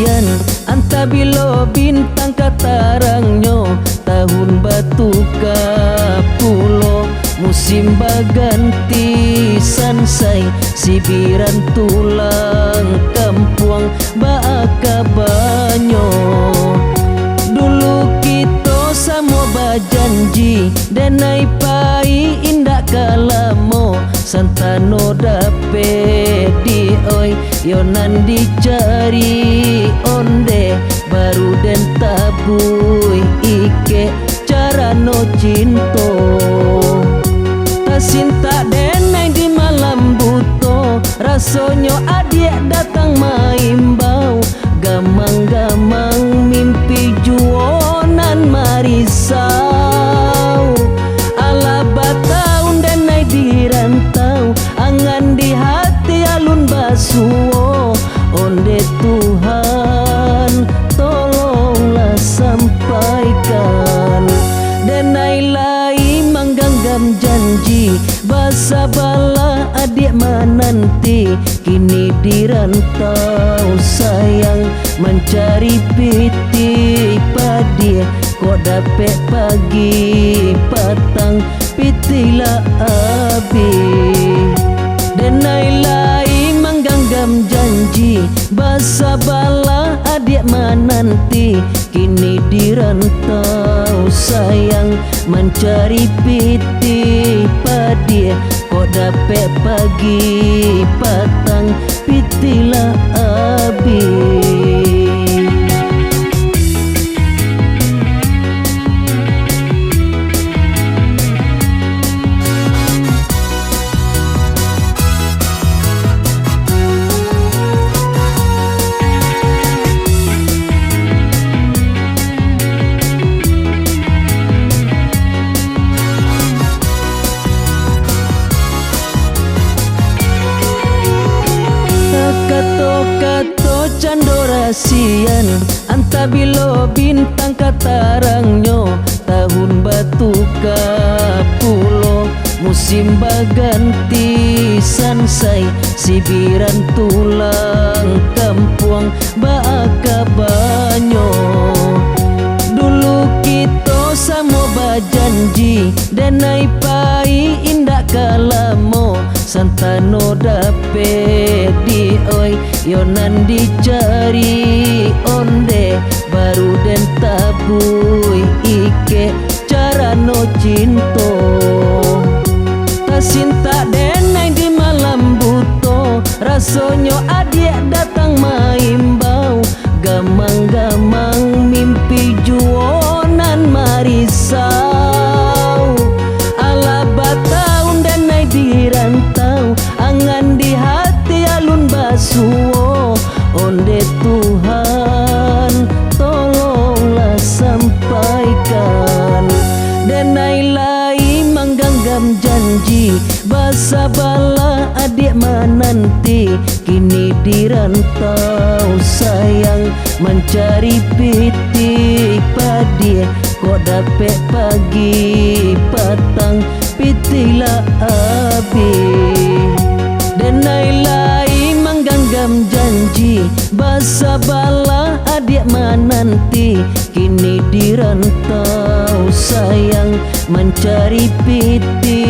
sian antabilo bintang katarangnya tahun batu kapulo musim baganti sansai sibiran tulang kampuang baaka banyo dulu kita sama bajanji denai pai indak kalamo santano dape di oi yonan dicari onde baru den tabui ike cara no cinto tasinta denai di malam buto rasonyo adik datang maimbau gamang-gamang mimpi juonan marisau ala bataun denai dirantau angan di hati alun basuo onde Tuhan tolonglah sampaikan denai lai mangganggam janji basa bala adik menanti kini dirantau sayang mencari piti padi kok dapet pagi patang pitilah abi denai lai mangganggam janji basa bala adik menanti kini dirantau sayang mencari piti padi kok dapet pagi patang pitilah abi. Kato candora sian antabilo bintang katarangnya tahun batu kapulo musim baganti sansai sibiran tulang kampuang baaka banyo dulu kita sama bajanji denai pai indak kalamo santano dape di oi yonan dicari onde baru den tabui ike cara no cinto tasinta denai di malam buto rasonyo adik datang maimbau gamang-gamang mimpi juonan marisau ala bataun denai dirantau angan di hati alun basuo onde Tuhan tolonglah sampaikan denai lai mangganggam janji basa bala adik menanti kini dirantau sayang mencari piti padi kok dapet pagi patang pitilah abi denai lai mangganggam janji basa bala adik menanti kini dirantau sayang mencari piti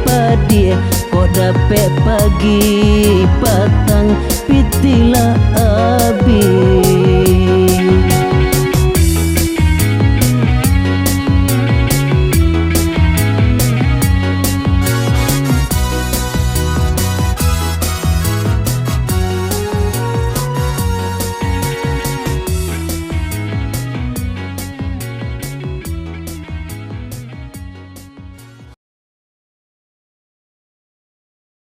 padi kok dapet pagi patang pitilah abi.